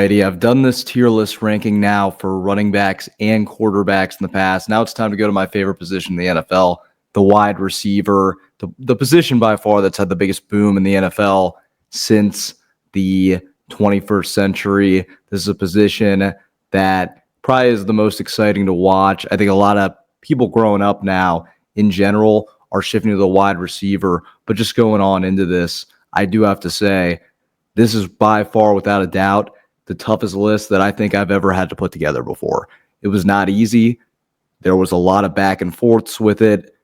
Alrighty, I've done this tier list ranking now for running backs and quarterbacks in the past. Now it's time to go to my favorite position in the NFL, the wide receiver, the position by far that's had the biggest boom in the NFL since the 21st century. This is a position that probably is the most exciting to watch. I think a lot of people growing up now in general are shifting to the wide receiver, but just going on into this, I do have to say, this is by far, without a doubt, the toughest list that I think I've ever had to put together before. It was not easy. There was a lot of back and forths with it,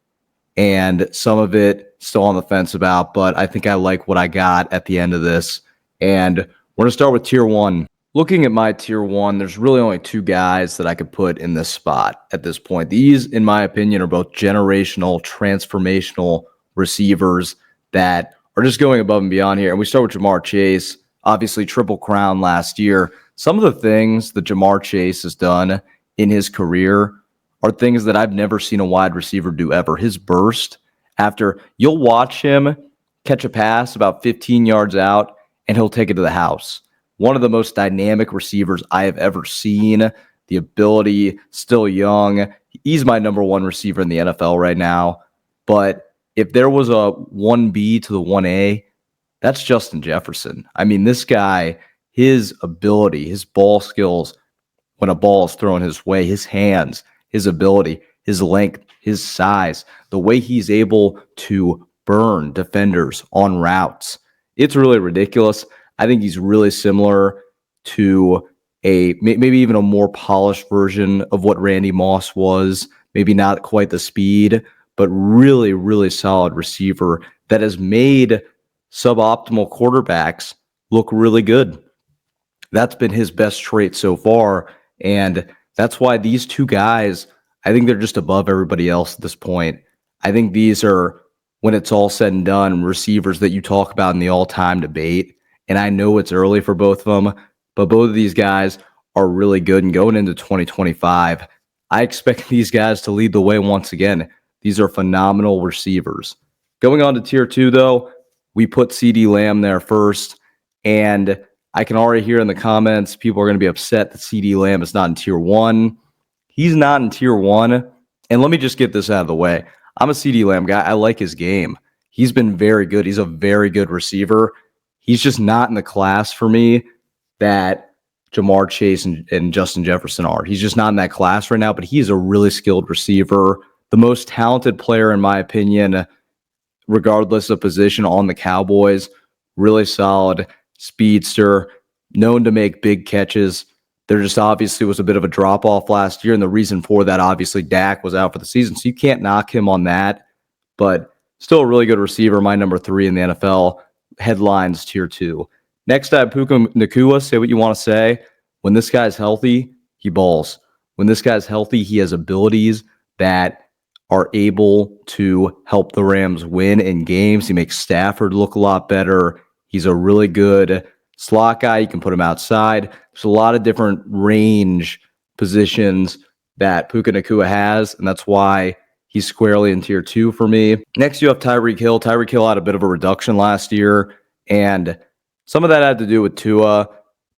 and some of it still on the fence about, but I think I like what I got at the end of this. And we're going to start with tier one. Looking at my tier one, there's really only two guys that I could put in this spot at this point. These, in my opinion, are both generational, transformational receivers that are just going above and beyond here. And we start with Jamar Chase, obviously triple crown last year. Some of the things that Jamar Chase has done in his career are things that I've never seen a wide receiver do ever. His burst, after you'll watch him catch a pass about 15 yards out, and he'll take it to the house. One of the most dynamic receivers I have ever seen. The ability, still young. He's my number one receiver in the NFL right now. But if there was a 1B to the 1A, that's Justin Jefferson. I mean, this guy, his ability, his ball skills, when a ball is thrown his way, his hands, his ability, his length, his size, the way he's able to burn defenders on routes, it's really ridiculous. I think he's really similar to maybe even a more polished version of what Randy Moss was. Maybe not quite the speed, but really, really solid receiver that has made suboptimal quarterbacks look really good. That's been his best trait so far. And that's why these two guys, I think they're just above everybody else at this point. I think these are, when it's all said and done, receivers that you talk about in the all-time debate. And I know it's early for both of them, but both of these guys are really good. And going into 2025, I expect these guys to lead the way once again. These are phenomenal receivers. Going on to tier two, though, we put CeeDee Lamb there first. And I can already hear in the comments, people are going to be upset that CeeDee Lamb is not in tier one. He's not in tier one. And let me just get this out of the way. I'm a CeeDee Lamb guy. I like his game. He's been very good. He's a very good receiver. He's just not in the class for me that Jamar Chase and Justin Jefferson are. He's just not in that class right now, but he's a really skilled receiver. The most talented player, in my opinion, regardless of position on the Cowboys. Really solid speedster, known to make big catches. There just obviously was a bit of a drop-off last year, and the reason for that, obviously, Dak was out for the season, so you can't knock him on that, but still a really good receiver, my number 3 in the NFL. Headlines tier 2. Next, I have Puka Nacua. Say what you want to say. When this guy's healthy, he balls. When this guy's healthy, he has abilities that are able to help the Rams win in games. He makes Stafford look a lot better. He's a really good slot guy. You can put him outside. There's a lot of different range positions that Puka Nacua has, and that's why he's squarely in tier 2 for me. Next, you have Tyreek Hill. Tyreek Hill had a bit of a reduction last year, and some of that had to do with Tua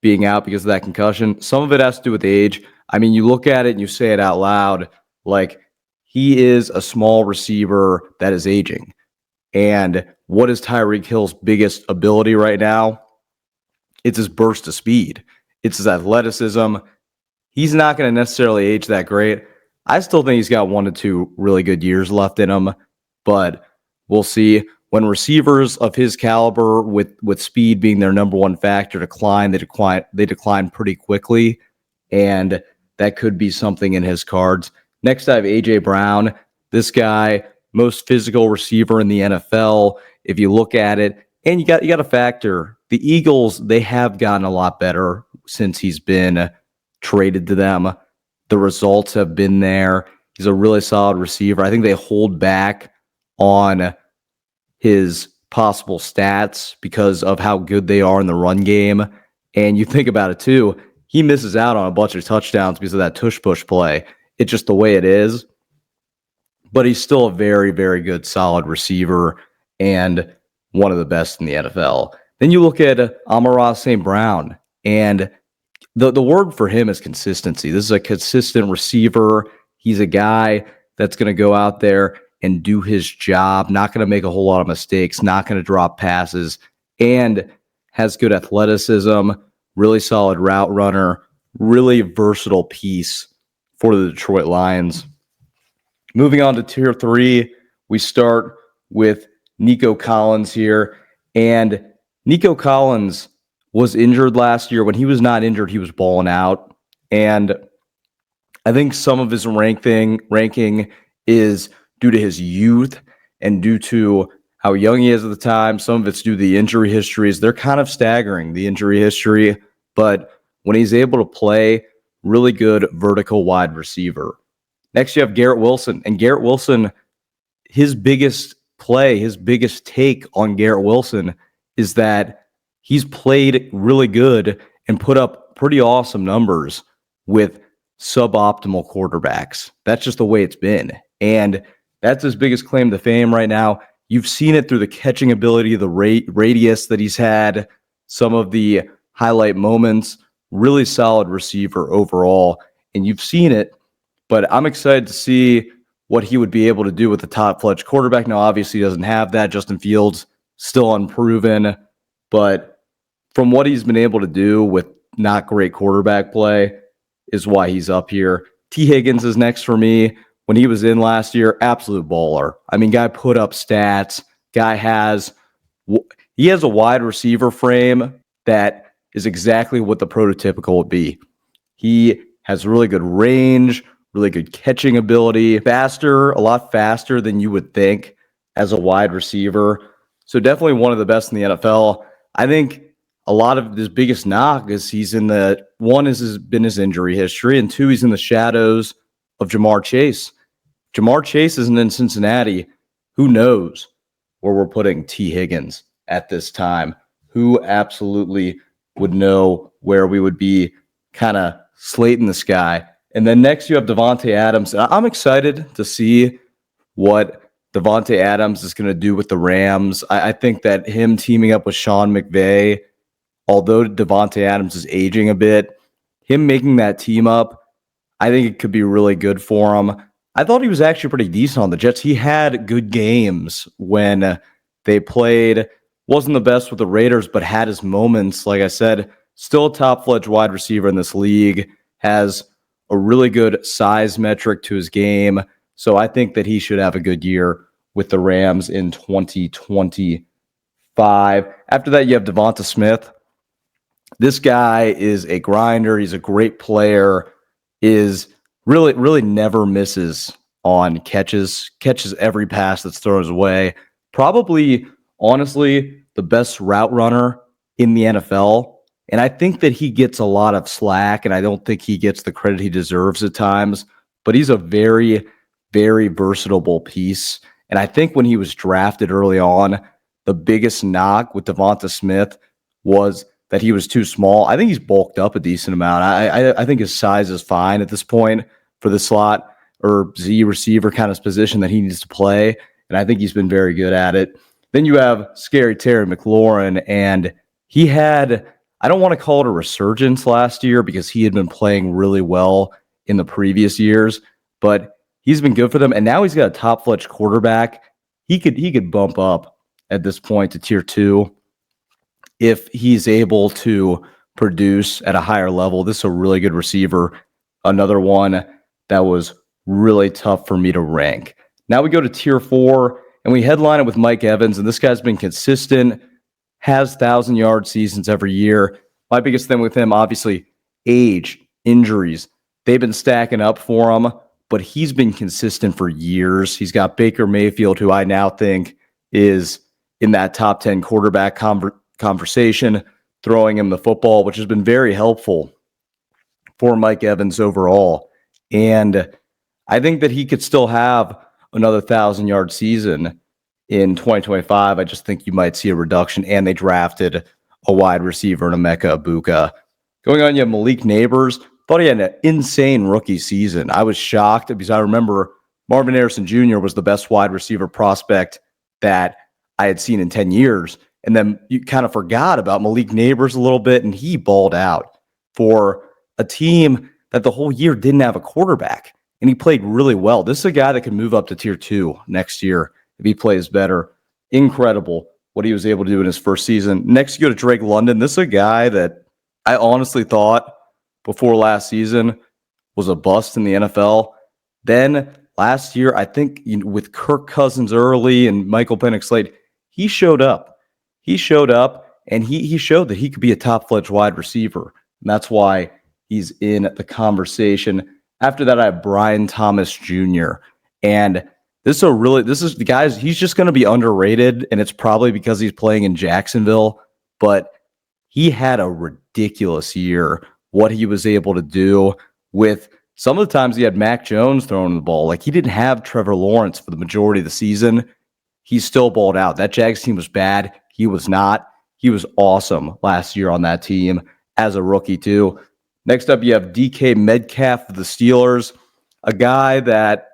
being out because of that concussion. Some of it has to do with age. I mean, you look at it and you say it out loud, like, he is a small receiver that is aging. And what is Tyreek Hill's biggest ability right now? It's his burst of speed. It's his athleticism. He's not going to necessarily age that great. I still think he's got 1 to 2 really good years left in him, but we'll see. When receivers of his caliber, with speed being their number one factor, they decline pretty quickly, and that could be something in his cards. Next, I have A.J. Brown. This guy, most physical receiver in the NFL. If you look at it, and you got to factor the Eagles, they have gotten a lot better since he's been traded to them. The results have been there. He's a really solid receiver. I think they hold back on his possible stats because of how good they are in the run game. And you think about it too, he misses out on a bunch of touchdowns because of that tush-push play. It's just the way it is. But he's still a very, very good, solid receiver and one of the best in the NFL. Then you look at Amon-Ra St. Brown, and the word for him is consistency. This is a consistent receiver. He's a guy that's going to go out there and do his job, not going to make a whole lot of mistakes, not going to drop passes, and has good athleticism, really solid route runner, really versatile piece for the Detroit Lions. Moving on to tier 3, we start with Nico Collins here. And Nico Collins was injured last year. When he was not injured, he was balling out. And I think some of his ranking is due to his youth and due to how young he is at the time. Some of it's due to the injury histories. They're kind of staggering, the injury history. But when he's able to play, really good vertical wide receiver. Next, you have Garrett Wilson. And Garrett Wilson, his biggest play, his biggest take on Garrett Wilson is that he's played really good and put up pretty awesome numbers with suboptimal quarterbacks. That's just the way it's been. And that's his biggest claim to fame right now. You've seen it through the catching ability, the radius that he's had, some of the highlight moments, really solid receiver overall. And you've seen it, but I'm excited to see what he would be able to do with the top-fledged quarterback. Now, obviously, he doesn't have that. Justin Fields, still unproven. But from what he's been able to do with not great quarterback play is why he's up here. T. Higgins is next for me. When he was in last year, absolute baller. I mean, guy put up stats. Guy has a wide receiver frame that is exactly what the prototypical would be. He has really good range, really good catching ability, a lot faster than you would think as a wide receiver. So definitely one of the best in the NFL. I think a lot of his biggest knock is he's in the one has been his injury history, and two, he's in the shadows of Jamar Chase. Jamar Chase isn't in Cincinnati. Who knows where we're putting T. Higgins at this time? Who absolutely would know where we would be kind of slating the sky? And then next you have Davante Adams. I'm excited to see what Davante Adams is going to do with the Rams. I think that him teaming up with Sean McVay, although Davante Adams is aging a bit, him making that team up, I think it could be really good for him. I thought he was actually pretty decent on the Jets. He had good games when they played. Wasn't the best with the Raiders, but had his moments. Like I said, still a top-fledged wide receiver in this league. Has a really good size metric to his game. So I think that he should have a good year with the Rams in 2025. After that, you have Devonta Smith. This guy is a grinder. He's a great player. Is really never misses on catches every pass that's thrown his way. Probably, honestly, the best route runner in the NFL. And I think that he gets a lot of slack, and I don't think he gets the credit he deserves at times. But he's a very, very versatile piece. And I think when he was drafted early on, the biggest knock with Devonta Smith was that he was too small. I think he's bulked up a decent amount. I think his size is fine at this point for the slot or Z receiver kind of position that he needs to play. And I think he's been very good at it. Then you have Scary Terry McLaurin, and he had, I don't want to call it a resurgence last year because he had been playing really well in the previous years, but he's been good for them. And now he's got a top-fledged quarterback. He could bump up at this point to tier 2 if he's able to produce at a higher level. This is a really good receiver. Another one that was really tough for me to rank. Now we go to tier 4, and we headline it with Mike Evans, and this guy's been consistent, has 1,000-yard seasons every year. My biggest thing with him, obviously, age, injuries. They've been stacking up for him, but he's been consistent for years. He's got Baker Mayfield, who I now think is in that top 10 quarterback conversation, throwing him the football, which has been very helpful for Mike Evans overall. And I think that he could still have another 1,000-yard season in 2025. I just think you might see a reduction, and they drafted a wide receiver in Emeka Egbuka. Going on, you have Malik Neighbors. Thought he had an insane rookie season. I was shocked because I remember Marvin Harrison Jr. was the best wide receiver prospect that I had seen in 10 years. And then you kind of forgot about Malik Neighbors a little bit, and he balled out for a team that the whole year didn't have a quarterback, and he played really well. This is a guy that can move up to tier 2 next year if he plays better. Incredible what he was able to do in his first season. Next, you go to Drake London. This is a guy that I honestly thought before last season was a bust in the NFL. Then last year, I think with Kirk Cousins early and Michael Penix Slade, he showed up. He showed up, and he showed that he could be a top-fledged wide receiver. And that's why he's in the conversation. After that, I have Brian Thomas Jr. And this is the guys, he's just going to be underrated, and it's probably because he's playing in Jacksonville, but he had a ridiculous year, what he was able to do with some of the times he had Mac Jones throwing the ball. Like, he didn't have Trevor Lawrence for the majority of the season. He still balled out. That Jags team was bad. He was not. He was awesome last year on that team as a rookie, too. Next up, you have DK Metcalf of the Steelers, a guy that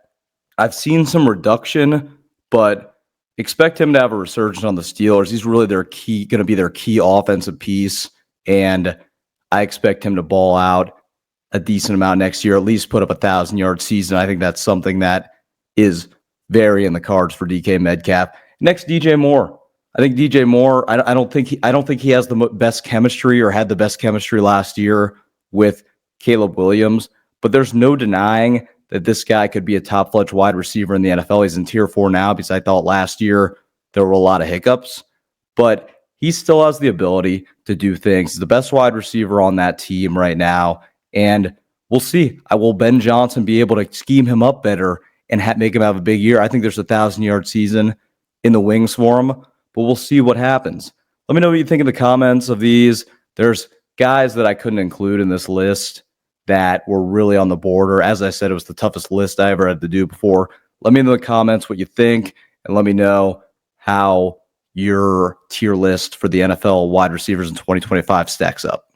I've seen some reduction, but expect him to have a resurgence on the Steelers. He's really going to be their key offensive piece, and I expect him to ball out a decent amount next year, at least put up 1,000-yard season. I think that's something that is very in the cards for DK Metcalf. Next, DJ Moore. I think DJ Moore, I don't think he has the best chemistry or had the best chemistry last year with Caleb Williams, but there's no denying that this guy could be a top-fledged wide receiver in the NFL. He's in tier 4 now because I thought last year there were a lot of hiccups, but he still has the ability to do things. He's the best wide receiver on that team right now, and we'll see. Will Ben Johnson be able to scheme him up better and make him have a big year? I think there's a 1,000-yard season in the wings for him, but we'll see what happens. Let me know what you think in the comments of these. There's guys that I couldn't include in this list that were really on the border. As I said, it was the toughest list I ever had to do before. Let me know in the comments what you think, and let me know how your tier list for the NFL wide receivers in 2025 stacks up.